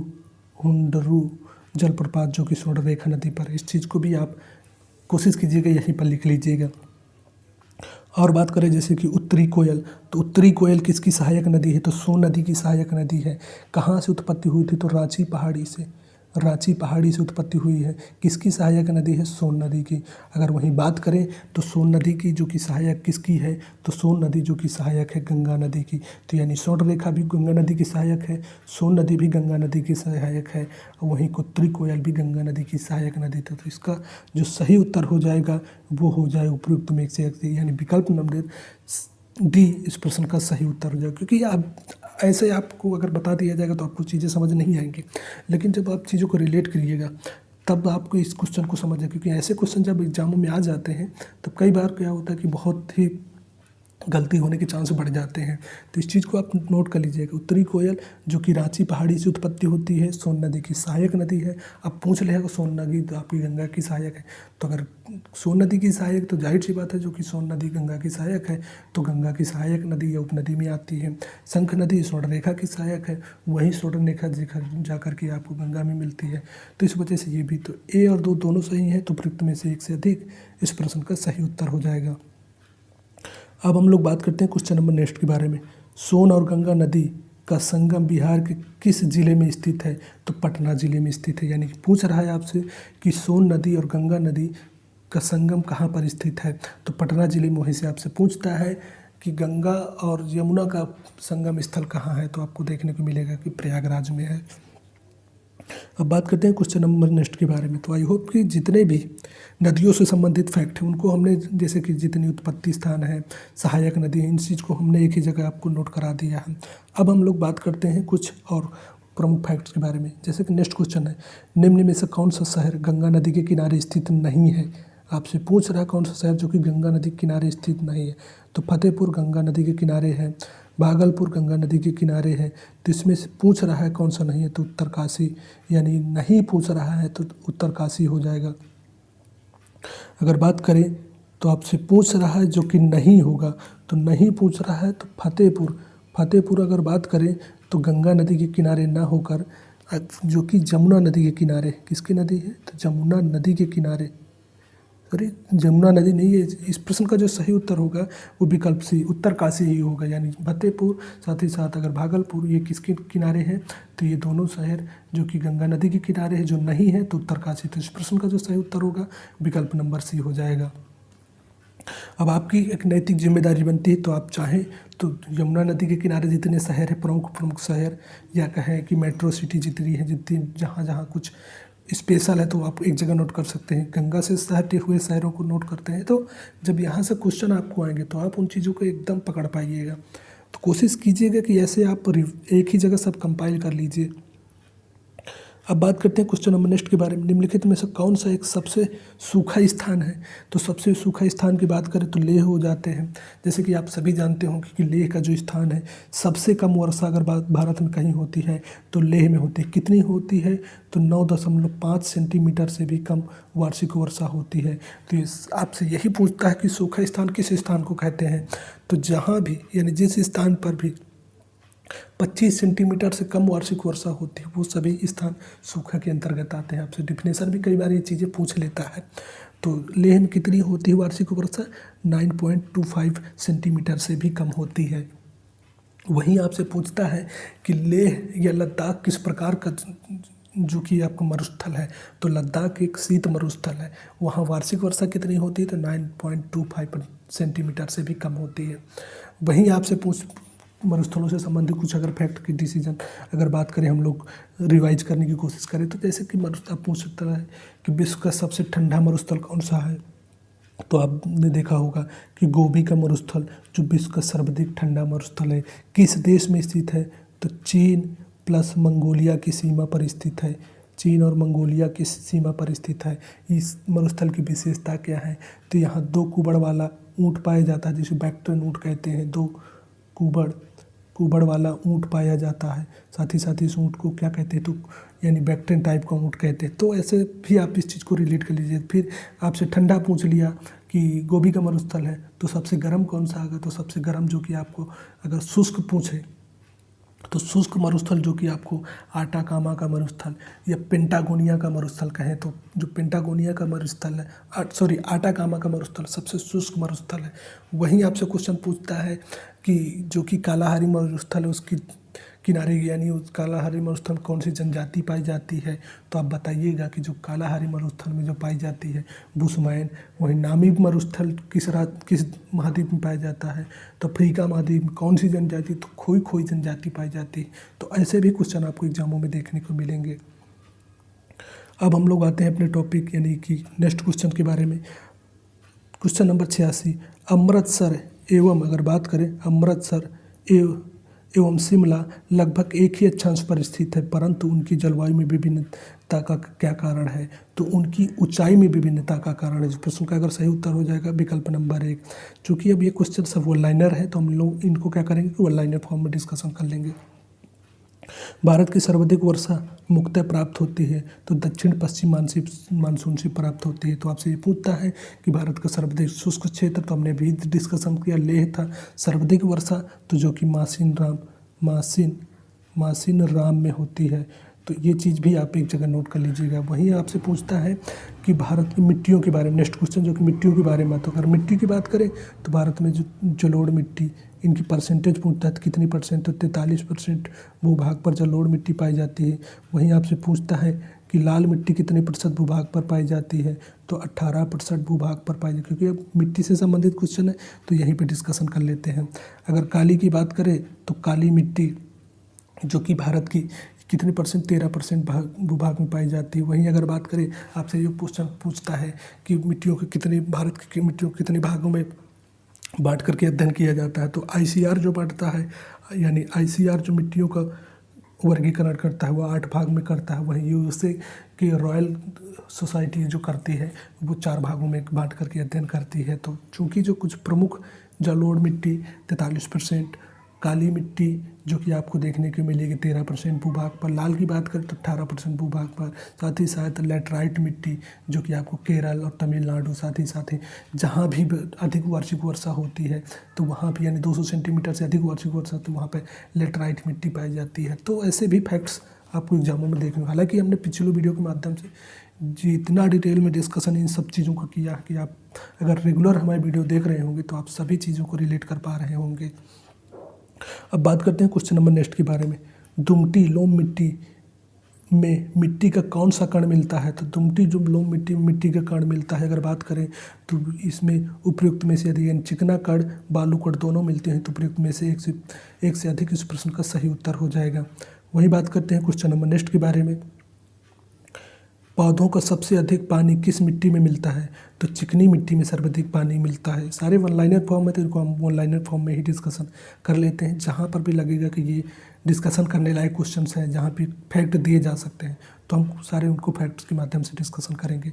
हुंडरू जलप्रपात जो कि स्वर्णरेखा नदी पर। इस चीज़ को भी आप कोशिश कीजिएगा यहीं पर लिख लीजिएगा। और बात करें जैसे कि उत्तरी कोयल, तो उत्तरी कोयल किसकी सहायक नदी है? तो सोन नदी की सहायक नदी है। कहाँ से उत्पत्ति हुई थी? तो रांची पहाड़ी से। रांची पहाड़ी से उत्पत्ति हुई है। किसकी सहायक नदी है? सोन नदी की। अगर वहीं बात करें तो सोन नदी की जो कि सहायक किसकी है? तो सोन नदी जो कि सहायक है गंगा नदी की। तो यानी स्वर्णरेखा भी गंगा नदी की सहायक है, सोन नदी भी गंगा नदी की सहायक है, और वहीं उत्तरी कोयल भी गंगा नदी की सहायक नदी थी। तो इसका जो सही उत्तर हो जाएगा वो हो जाए उपयुक्त में से यानी विकल्प नंबर डी इस प्रश्न का सही उत्तर हो जाएगा। क्योंकि आप ऐसे आपको अगर बता दिया जाएगा तो आपको चीज़ें समझ नहीं आएंगी, लेकिन जब आप चीज़ों को रिलेट करिएगा तब आपको इस क्वेश्चन को समझ आए। क्योंकि ऐसे क्वेश्चन जब एग्जामों में आ जाते हैं तब कई बार क्या होता है कि बहुत ही गलती होने के चांस बढ़ जाते हैं। तो इस चीज़ को आप नोट कर लीजिएगा। उत्तरी कोयल जो कि रांची पहाड़ी से उत्पत्ति होती है, सोन नदी की सहायक नदी है। अब पूछ लेगा सोन नदी तो आपकी गंगा की सहायक है। तो अगर सोन नदी की सहायक तो जाहिर सी बात है जो कि सोन नदी गंगा की सहायक है, तो गंगा की सहायक नदी या उपनदी में आती है। शंख नदी स्वर्णरेखा की सहायक है, वहीं स्वर्णरेखा जा करके आपको गंगा में मिलती है। तो इस वजह से ये भी तो ए और दो दोनों सही हैं, तो उपयुक्त में से एक से अधिक इस प्रश्न का सही उत्तर हो जाएगा। अब हम लोग बात करते हैं क्वेश्चन नंबर नेक्स्ट के बारे में। सोन और गंगा नदी का संगम बिहार के किस जिले में स्थित है? तो पटना जिले में स्थित है। यानी कि पूछ रहा है आपसे कि सोन नदी और गंगा नदी का संगम कहाँ पर स्थित है? तो पटना जिले में। वहीं से आपसे पूछता है कि गंगा और यमुना का संगम स्थल कहाँ है? तो आपको देखने को मिलेगा कि प्रयागराज में है। अब बात करते हैं क्वेश्चन नंबर नेक्स्ट के बारे में। तो आई होप कि जितने भी नदियों से संबंधित फैक्ट हैं उनको हमने, जैसे कि जितनी उत्पत्ति स्थान है, सहायक नदी है, इन चीज़ को हमने एक ही जगह आपको नोट करा दिया है। अब हम लोग बात करते हैं कुछ और प्रमुख फैक्ट्स के बारे में। जैसे कि नेक्स्ट क्वेश्चन है, निम्न में से कौन सा शहर गंगा नदी के किनारे स्थित नहीं है? आपसे पूछ रहा है कौन सा शहर जो कि गंगा नदी के किनारे स्थित नहीं है। तो फतेहपुर गंगा नदी के किनारे है, भागलपुर गंगा नदी के किनारे है। तो इसमें से पूछ रहा है कौन सा नहीं है? तो उत्तरकाशी। यानी नहीं पूछ रहा है तो उत्तरकाशी हो जाएगा। अगर बात करें तो आपसे पूछ रहा है जो कि नहीं होगा, तो नहीं पूछ रहा है तो फतेहपुर। फतेहपुर अगर बात करें तो गंगा नदी के किनारे ना होकर जो कि जमुना नदी के किनारे, किसकी नदी है? तो जमुना नदी के किनारे। अरे जमुना नदी नहीं है। इस प्रश्न का जो सही उत्तर होगा वो विकल्प सी उत्तरकाशी ही होगा। यानी फतेहपुर, साथ ही साथ अगर भागलपुर, ये किसके किनारे हैं? तो ये दोनों शहर जो कि गंगा नदी के किनारे है, जो नहीं है तो उत्तरकाशी। तो इस प्रश्न का जो सही उत्तर होगा विकल्प नंबर सी हो जाएगा। अब आपकी एक नैतिक जिम्मेदारी बनती है, तो आप चाहें तो यमुना नदी के किनारे जितने शहर हैं, प्रमुख प्रमुख शहर, या कहें कि मेट्रो सिटी जितनी है, जितनी जहाँ जहाँ कुछ स्पेशल है, तो आप एक जगह नोट कर सकते हैं। गंगा से सटे हुए शहरों को नोट करते हैं। तो जब यहाँ से क्वेश्चन आपको आएंगे तो आप उन चीज़ों को एकदम पकड़ पाइएगा। तो कोशिश कीजिएगा कि ऐसे आप एक ही जगह सब कंपाइल कर लीजिए। अब बात करते हैं क्वेश्चन नंबर नेक्स्ट के बारे में। निम्नलिखित में से कौन सा एक सबसे सूखा स्थान है? तो सबसे सूखा स्थान की बात करें तो लेह हो जाते हैं। जैसे कि आप सभी जानते होंगे कि लेह का जो स्थान है, सबसे कम वर्षा अगर भारत में कहीं होती है तो लेह में होती है। कितनी होती है? तो 9.5 सेंटीमीटर से भी कम वार्षिक वर्षा होती है। तो आपसे यही पूछता है कि सूखा स्थान किस स्थान को कहते हैं? तो जहाँ भी, यानी जिस स्थान पर भी 25 सेंटीमीटर से कम वार्षिक वर्षा होती है वो सभी स्थान सूखा के अंतर्गत आते हैं। आपसे डिफिनेशन भी कई बार ये चीज़ें पूछ लेता है। तो लेह में कितनी होती है वार्षिक वर्षा? 9.25 सेंटीमीटर से भी कम होती है। वहीं आपसे पूछता है कि लेह या लद्दाख किस प्रकार का जो कि आपका मरुस्थल है? तो लद्दाख एक शीत मरुस्थल है। वहाँ वार्षिक वर्षा कितनी होती है? तो 9.25 सेंटीमीटर से भी कम होती है। वहीं आपसे मरुस्थलों से संबंधित कुछ अगर फैक्ट की डिसीजन अगर बात करें, हम लोग रिवाइज करने की कोशिश करें, तो जैसे कि मरुस्थल पूछ सकता है कि विश्व का सबसे ठंडा मरुस्थल कौन सा है? तो आपने देखा होगा कि गोबी का मरुस्थल जो विश्व का सर्वाधिक ठंडा मरुस्थल है, किस देश में स्थित है? तो चीन, प्लस मंगोलिया की सीमा पर स्थित है। चीन और मंगोलिया की सीमा पर स्थित है। इस मरुस्थल की विशेषता क्या है? तो यहाँ 2 कुबड़ वाला ऊँट पाया जाता है जिसे बैक्ट्रियन ऊँट कहते हैं। 2 कुबड़ वाला ऊँट पाया जाता है। साथ ही इस ऊँट को क्या कहते हैं? तो यानी बैक्ट्रियन टाइप का ऊँट कहते हैं। तो ऐसे भी आप इस चीज़ को रिलेट कर लीजिए। फिर आपसे ठंडा पूछ लिया कि गोबी का मरुस्थल है तो सबसे गर्म कौन सा आएगा? तो सबसे गर्म जो कि आपको अगर शुष्क पूछे तो शुष्क मरुस्थल जो कि आपको आटाकामा का मरुस्थल या पेंटागोनिया का मरुस्थल कहें तो जो पेंटागोनिया का मरुस्थल है आटाकामा का मरुस्थल सबसे शुष्क मरुस्थल है। वहीं आपसे क्वेश्चन पूछता है कि जो कि कालाहारी मरुस्थल है उसकी किनारे यानी उस कालाहारी मरुस्थल में कौन सी जनजाति पाई जाती है? तो आप बताइएगा कि जो कालाहारी मरुस्थल में जो पाई जाती है बुशमैन। वहीं नामीब मरुस्थल किस महाद्वीप में पाया जाता है? तो अफ्रीका महाद्वीप में। कौन सी जनजाति? तो खोई जनजाति पाई जाती है। तो ऐसे भी क्वेश्चन आपको एग्जामों में देखने को मिलेंगे। अब हम लोग आते हैं अपने टॉपिक यानी कि नेक्स्ट क्वेश्चन के बारे में। क्वेश्चन नंबर 86, अमृतसर एवं अगर बात करें अमृतसर एवं शिमला लगभग एक ही अक्षांश पर स्थित है, परंतु उनकी जलवायु में विभिन्नता का क्या कारण है? तो उनकी ऊंचाई में विभिन्नता का कारण है। इस प्रश्न का अगर सही उत्तर हो जाएगा विकल्प नंबर 1। चूँकि अब ये क्वेश्चन सब वन लाइनर है तो हम लोग इनको क्या करेंगे कि वन लाइनर फॉर्म में डिस्कशन कर लेंगे। भारत की सर्वाधिक वर्षा मुख्यतः प्राप्त होती है तो दक्षिण पश्चिम मानसून से प्राप्त होती है। तो आपसे ये पूछता है कि भारत का सर्वाधिक शुष्क क्षेत्र, तो हमने भी डिस्कशन किया लेह था। सर्वाधिक वर्षा तो जो कि मासिन राम में होती है। तो ये चीज़ भी आप एक जगह नोट कर लीजिएगा। वहीं आपसे पूछता है कि भारत की मिट्टियों के बारे में, नेक्स्ट क्वेश्चन जो कि मिट्टियों के बारे में। तो अगर मिट्टी की बात करें तो भारत में जो जलोढ़ मिट्टी इनकी परसेंटेज पूछता है तो कितनी परसेंट? तो 43% भूभाग पर जलोढ़ मिट्टी पाई जाती है। वहीं आपसे पूछता है कि लाल मिट्टी कितने प्रतिशत भूभाग पर पाई जाती है? तो 18% भूभाग पर पाई जाती है। क्योंकि अब मिट्टी से संबंधित क्वेश्चन है तो यहीं पे डिस्कशन कर लेते हैं। अगर काली की बात करें तो काली मिट्टी जो कि भारत की कितने परसेंट? 13% भूभाग में पाई जाती है। वहीं अगर बात करें आपसे ये क्वेश्चन पूछता है कि मिट्टियों के कितने भारत की मिट्टियों को कितने भागों में बांट करके अध्ययन किया जाता है? तो ICR जो बांटता है यानी ICR जो मिट्टियों का वर्गीकरण करता है वो 8 भाग में करता है। वहीं USA की रॉयल सोसाइटी जो करती है वो 4 भागों में बांट करके अध्ययन करती है। तो चूँकि जो कुछ प्रमुख जलोढ़ मिट्टी 43%, काली मिट्टी जो कि आपको देखने को मिलेगी 13% भूभाग पर, लाल की बात करें तो 18% भूभाग पर, साथ ही साथ लैटराइट मिट्टी जो कि आपको केरल और तमिलनाडु साथ ही जहाँ भी अधिक वार्षिक वर्षा होती है तो वहाँ भी यानी 200 सेंटीमीटर से अधिक वार्षिक वर्षा तो वहाँ पर लैटराइट मिट्टी पाई जाती है। तो ऐसे भी फैक्ट्स आपको एग्जामों में देखने को, हालांकि हमने पिछले वीडियो के माध्यम से जितना डिटेल में डिस्कशन इन सब चीज़ों का किया कि आप अगर रेगुलर हमारे वीडियो देख रहे होंगे तो आप सभी चीज़ों को रिलेट कर पा रहे होंगे। अब बात करते हैं क्वेश्चन नंबर नेक्स्ट के बारे में। दुमटी लोम मिट्टी में मिट्टी का कौन सा कण मिलता है? तो दुमटी जो लोम मिट्टी में मिट्टी का कण मिलता है अगर बात करें तो इसमें उपयुक्त में से यदि चिकना कण बालू कण दोनों मिलते हैं तो उपयुक्त में से एक से अधिक इस प्रश्न का सही उत्तर हो जाएगा। वही बात करते हैं क्वेश्चन नंबर नेक्स्ट के बारे में। पौधों का सबसे अधिक पानी किस मिट्टी में मिलता है? तो चिकनी मिट्टी में सर्वाधिक पानी मिलता है। सारे वन लाइनर फॉर्म में तो इनको हम वन लाइनर फॉर्म में ही डिस्कशन कर लेते हैं। जहाँ पर भी लगेगा कि ये डिस्कशन करने लायक क्वेश्चंस हैं, जहाँ भी फैक्ट दिए जा सकते हैं तो हम सारे उनको फैक्ट्स के माध्यम से डिस्कशन करेंगे।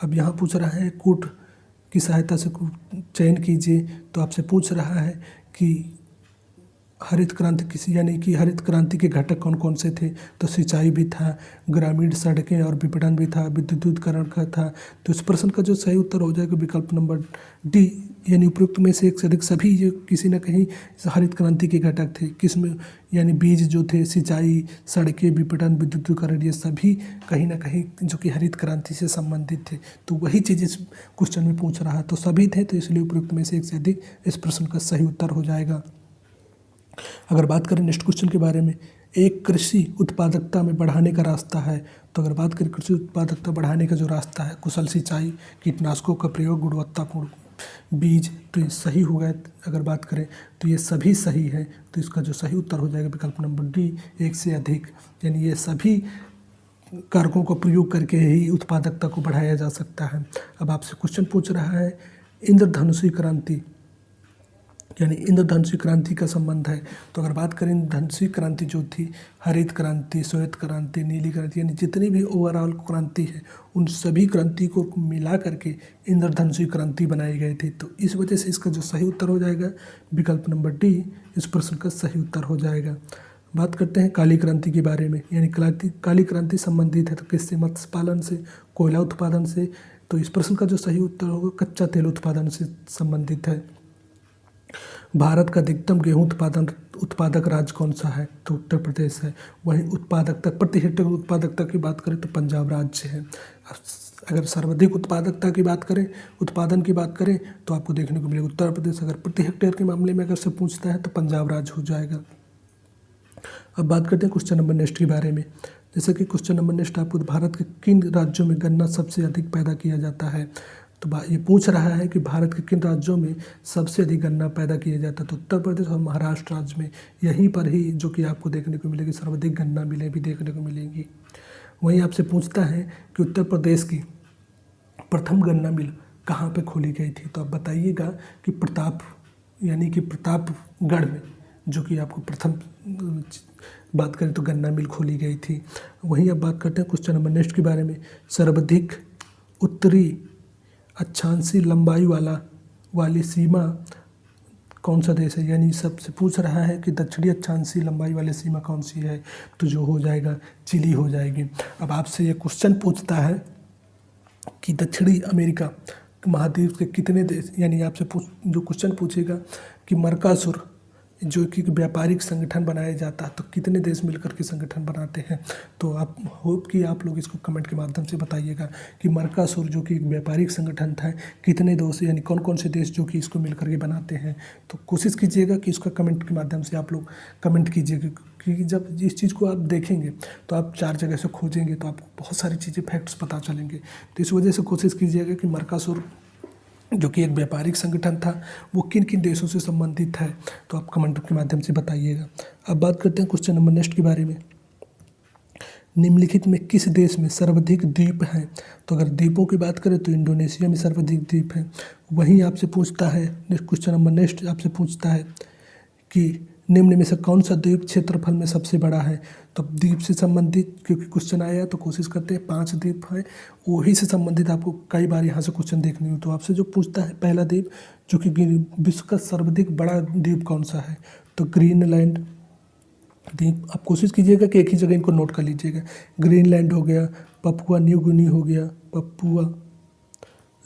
अब यहाँ पूछ रहा है कूट की सहायता से चयन कीजिए। तो आपसे पूछ रहा है कि हरित क्रांति किसी यानी कि हरित क्रांति के घटक कौन कौन से थे? तो सिंचाई भी था, ग्रामीण सड़कें और विपणन भी था, विद्युतीकरण का था। तो इस प्रश्न का जो सही उत्तर हो जाएगा विकल्प नंबर D यानी उपयुक्त में से एक से अधिक सभी ये किसी न कहीं हरित क्रांति के घटक थे। किसमें? यानी बीज जो थे, सिंचाई, सड़कें, विपणन, विद्युतीकरण, ये सभी कहीं ना कहीं जो कि हरित क्रांति से संबंधित थे। तो वही चीज़ इस क्वेश्चन में पूछ रहा है। तो सभी थे तो इसलिए उपयुक्त में से एक से अधिक इस प्रश्न का सही उत्तर हो जाएगा। अगर बात करें नेक्स्ट क्वेश्चन के बारे में, एक कृषि उत्पादकता में बढ़ाने का रास्ता है। तो अगर बात करें कृषि उत्पादकता बढ़ाने का जो रास्ता है, कुशल सिंचाई, कीटनाशकों का प्रयोग, गुणवत्तापूर्ण बीज, तो ये सही होगा। अगर बात करें तो ये सभी सही है। तो इसका जो सही उत्तर हो जाएगा विकल्प नंबर D एक से अधिक, यानी ये सभी कारकों का प्रयोग करके ही उत्पादकता को बढ़ाया जा सकता है। अब आपसे क्वेश्चन पूछ रहा है इंद्रधनुषी क्रांति यानी इंद्रधनुषी क्रांति का संबंध है। तो अगर बात करें इंद्रधनुषी क्रांति जो थी, हरित क्रांति, श्वेत क्रांति, नीली क्रांति, यानी जितनी भी ओवरऑल क्रांति है उन सभी क्रांति को मिला करके इंद्रधनुषी क्रांति बनाई गई थी। तो इस वजह से इसका जो सही उत्तर हो जाएगा विकल्प नंबर डी इस प्रश्न का सही उत्तर हो जाएगा। बात करते हैं काली क्रांति के बारे में, यानी काली क्रांति संबंधित है तो किससे? मत्स्य पालन से, कोयला उत्पादन से। तो इस प्रश्न का जो सही उत्तर होगा कच्चा तेल उत्पादन से संबंधित है। भारत का अधिकतम गेहूं उत्पादक राज्य कौन सा है? तो उत्तर प्रदेश है। वहीं उत्पादकता, प्रति हेक्टेयर उत्पादकता की बात करें तो पंजाब राज्य है। अगर सर्वाधिक उत्पादकता की बात करें, उत्पादन की बात करें तो आपको देखने को मिलेगा उत्तर प्रदेश। अगर प्रति हेक्टेयर के मामले में अगर से पूछता है तो पंजाब राज्य हो जाएगा। अब बात करते हैं क्वेश्चन नंबर नेक्स्ट के बारे में। जैसे कि क्वेश्चन नंबर नेक्स्ट आपको भारत के किन राज्यों में गन्ना सबसे अधिक पैदा किया जाता है? तो ये पूछ रहा है कि भारत के किन राज्यों में सबसे अधिक गन्ना पैदा किया जाता है। तो उत्तर प्रदेश और महाराष्ट्र राज्य में, यहीं पर ही जो कि आपको देखने को मिलेगी सर्वाधिक गन्ना मिलें भी देखने को मिलेंगी। वहीं आपसे पूछता है कि उत्तर प्रदेश की प्रथम गन्ना मिल कहाँ पे खोली गई थी? तो आप बताइएगा कि प्रतापगढ़ में, जो कि आपको प्रथम बात करें तो गन्ना मिल खोली गई थी। वहीं अब बात करते हैं क्वेश्चन नंबर नेक्स्ट के बारे में। सर्वाधिक उत्तरी अक्षांशीय लंबाई वाली सीमा कौन सा देश है? यानी सबसे पूछ रहा है कि दक्षिणी अक्षांशीय लंबाई वाली सीमा कौन सी है? तो जो हो जाएगा चिली हो जाएगी। अब आपसे ये क्वेश्चन पूछता है कि दक्षिणी अमेरिका महाद्वीप के कितने देश, यानी आपसे जो क्वेश्चन पूछेगा कि मर्कासुर जो कि व्यापारिक संगठन बनाया जाता है तो कितने देश मिलकर के संगठन बनाते हैं? तो आप होप कि आप लोग इसको कमेंट के माध्यम से बताइएगा कि मर्कासुर जो कि एक व्यापारिक संगठन था कितने देश, यानी कौन कौन से देश जो कि इसको मिलकर के बनाते हैं। तो कोशिश कीजिएगा कि इसका कमेंट के माध्यम से आप लोग कमेंट कीजिएगा, क्योंकि जब इस चीज़ को आप देखेंगे तो आप 4 जगह से खोजेंगे तो आपको बहुत सारी चीज़ें फैक्ट्स पता चलेंगे। तो इस वजह से कोशिश कीजिएगा कि मर्कासुर जो कि एक व्यापारिक संगठन था वो किन किन देशों से संबंधित है, तो आप कमेंट के माध्यम से बताइएगा। अब बात करते हैं क्वेश्चन नंबर नेक्स्ट के बारे में। निम्नलिखित में किस देश में सर्वाधिक द्वीप हैं? तो अगर द्वीपों की बात करें तो इंडोनेशिया में सर्वाधिक द्वीप हैं। वहीं आपसे पूछता है क्वेश्चन नंबर नेक्स्ट आपसे पूछता है कि निम्न में से कौन सा द्वीप क्षेत्रफल में सबसे बड़ा है? तो द्वीप से संबंधित क्योंकि क्वेश्चन आया तो कोशिश करते हैं 5 द्वीप हैं वही से संबंधित आपको कई बार यहाँ से क्वेश्चन देखने हो। तो आपसे जो पूछता है पहला द्वीप जो कि विश्व का सर्वाधिक बड़ा द्वीप कौन सा है? तो ग्रीनलैंड द्वीप। आप कोशिश कीजिएगा कि एक ही जगह इनको नोट कर लीजिएगा। ग्रीनलैंड हो गया, पपुआ न्यू गिनी हो गया, पपुआ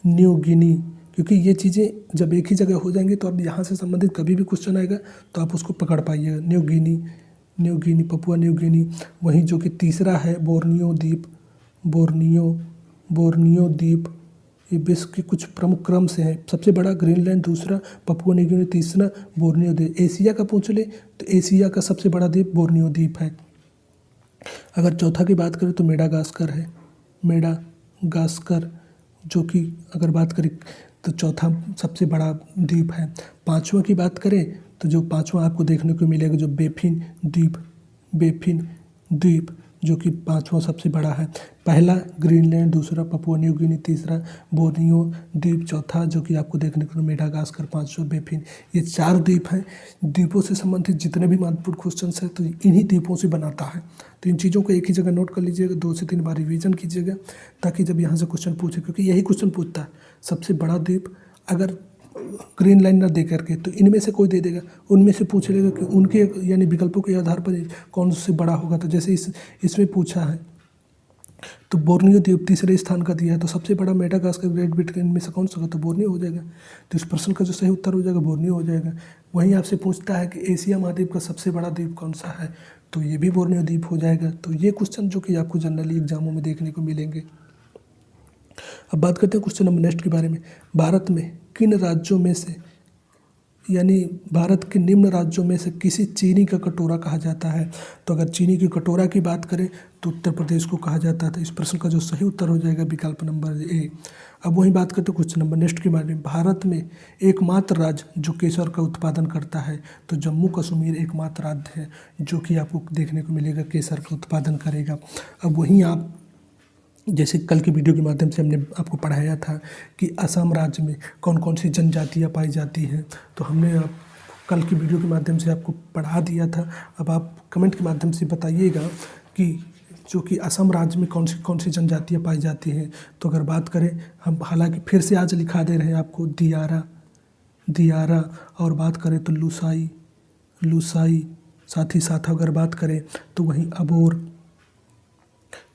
न्यू गिनी, क्योंकि ये चीज़ें जब एक ही जगह हो जाएंगी तो अब यहाँ से संबंधित कभी भी क्वेश्चन आएगा तो आप उसको पकड़ पाइएगा। New Guinea, Papua New Guinea. वहीं जो कि तीसरा है बोर्नियो द्वीप, बोर्नियो द्वीप। ये विश्व के कुछ प्रमुख क्रम से हैं, सबसे बड़ा ग्रीनलैंड, दूसरा पपुआ न्यू गिनी, तीसरा बोर्नियो द्वीप। एशिया का पूछ ले तो एशिया का सबसे बड़ा द्वीप बोर्नियो द्वीप है। अगर चौथा की बात करें तो मेडागास्कर है, मेडागास्कर जो कि अगर बात करें तो चौथा सबसे बड़ा द्वीप है। पांचवा की बात करें तो जो पांचवा आपको देखने को मिलेगा जो बेफिन द्वीप जो कि पांचवा सबसे बड़ा है। पहला ग्रीनलैंड, दूसरा पपुआ न्यू गिनी, तीसरा बोर्नियो द्वीप, चौथा जो कि आपको देखने को मेडागास्कर, पांचवा बेफिन। ये 4 द्वीप हैं। द्वीपों से संबंधित जितने भी महत्वपूर्ण क्वेश्चन हैं तो इन्हीं द्वीपों से बनाता है। तो इन चीज़ों को एक ही जगह नोट कर लीजिएगा, 2 से 3 बार रिवीजन कीजिएगा ताकि जब यहाँ से क्वेश्चन पूछे, क्योंकि यही क्वेश्चन पूछता है सबसे बड़ा द्वीप अगर ग्रीनलैंड ना दे करके तो इनमें से कोई दे देगा, उनमें से पूछ लेगा कि उनके यानी विकल्पों के आधार पर कौन से बड़ा होगा। तो जैसे इसमें पूछा है तो बोर्नियो द्वीप तीसरे स्थान का दिया है तो सबसे बड़ा मेडागास्कर, ग्रेट ब्रिटेन में से कौन सा होगा? तो बोर्नियो हो जाएगा। तो इस प्रश्न का जो सही उत्तर हो जाएगा बोर्नियो हो जाएगा। वहीं आपसे पूछता है कि एशिया महाद्वीप का सबसे बड़ा द्वीप कौन सा है? तो ये भी बोर्नियो द्वीप हो जाएगा। तो ये क्वेश्चन जो कि आपको जनरली एग्जामों में देखने को मिलेंगे। अब बात करते हैं क्वेश्चन नंबर नेक्स्ट के बारे में। भारत में किन राज्यों में से, यानी भारत के निम्न राज्यों में से किसी चीनी का कटोरा कहा जाता है? तो अगर चीनी की कटोरा की बात करें तो उत्तर प्रदेश को कहा जाता है। तो इस प्रश्न का जो सही उत्तर हो जाएगा विकल्प नंबर ए। अब वही बात करते हैं क्वेश्चन नंबर नेक्स्ट के बारे में। भारत में एकमात्र राज्य जो केसर का उत्पादन करता है तो जम्मू कश्मीर एकमात्र राज्य है जो कि आपको देखने को मिलेगा केसर का उत्पादन करेगा। अब वहीं आप जैसे कल की वीडियो के माध्यम से हमने आपको पढ़ाया था कि असम राज्य में कौन कौन सी जनजातियाँ पाई जाती हैं, तो हमने कल की वीडियो के माध्यम से आपको पढ़ा दिया था। अब आप कमेंट के माध्यम से बताइएगा कि जो कि असम राज्य में कौन सी जनजातियाँ पाई जाती हैं। तो अगर बात करें हम, हालांकि फिर से आज लिखा दे रहे हैं आपको दियारा, और बात करें तो लुसाई, साथ ही साथ अगर बात करें तो वहीं अबोर।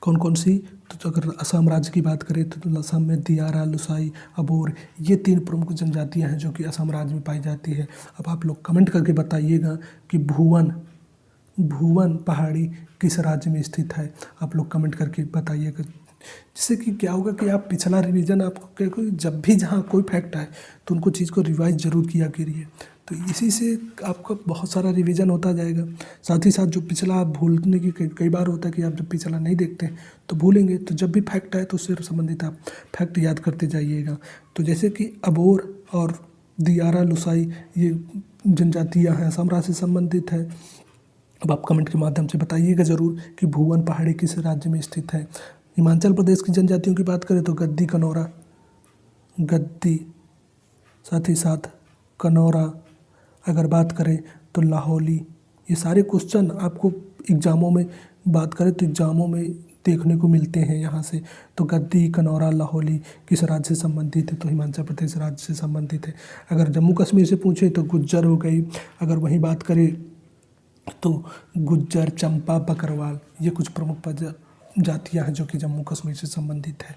कौन सी, तो अगर असम राज्य की बात करें तो असम में दियारा, लुसाई, अबोर, ये 3 प्रमुख जनजातियां हैं जो कि असम राज्य में पाई जाती है। अब आप लोग कमेंट करके बताइएगा कि भुवन पहाड़ी किस राज्य में स्थित है। आप लोग कमेंट करके बताइएगा, जिससे कि क्या होगा कि आप पिछला रिवीजन आपको क्या, जब भी जहाँ कोई फैक्ट आए तो उनको चीज़ को रिवाइज जरूर किया करिए। तो इसी से आपका बहुत सारा रिवीजन होता जाएगा। साथ ही साथ जो पिछला आप भूलने की कई बार होता है कि आप जब पिछला नहीं देखते तो भूलेंगे, तो जब भी फैक्ट आए तो उससे संबंधित आप फैक्ट याद करते जाइएगा। तो जैसे कि अबोर और दियारा, लुसाई, ये जनजातियाँ हैं, असम राज्य से संबंधित है। अब आप कमेंट के माध्यम से बताइएगा ज़रूर कि भुवन पहाड़ी किस राज्य में स्थित है। हिमाचल प्रदेश की जनजातियों की बात करें तो गद्दी, साथ ही साथ कनौरा। अगर बात करें तो लाहौली। ये सारे क्वेश्चन आपको एग्ज़ामों में, बात करें तो एग्ज़ामों में देखने को मिलते हैं यहाँ से। तो गद्दी, कनौरा, लाहौली किस राज्य से संबंधित है, तो हिमाचल प्रदेश राज्य से संबंधित है। अगर जम्मू कश्मीर से पूछे तो गुज्जर हो गई। अगर वहीं बात करें तो गुज्जर, चंपा, बकरवाल, ये कुछ प्रमुख जातियाँ हैं जो कि जम्मू कश्मीर से संबंधित है।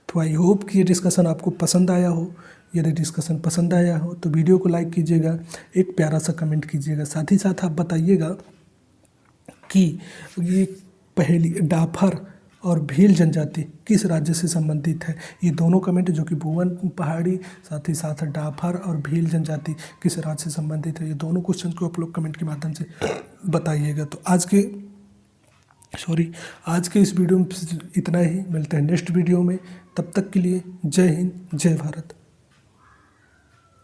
तो आई होप कि ये डिस्कशन आपको पसंद आया हो। यदि डिस्कशन पसंद आया हो तो वीडियो को लाइक कीजिएगा, एक प्यारा सा कमेंट कीजिएगा। साथ ही साथ आप बताइएगा कि ये पहली डाफर और भील जनजाति किस राज्य से संबंधित है। ये दोनों कमेंट जो कि भुवन पहाड़ी, साथ ही साथ डाफर और भील जनजाति किस राज्य से संबंधित है, ये दोनों क्वेश्चन को आप लोग कमेंट के माध्यम से बताइएगा। तो आज के इस वीडियो में इतना ही। मिलते हैं नेक्स्ट वीडियो में, तब तक के लिए जय हिंद, जय भारत।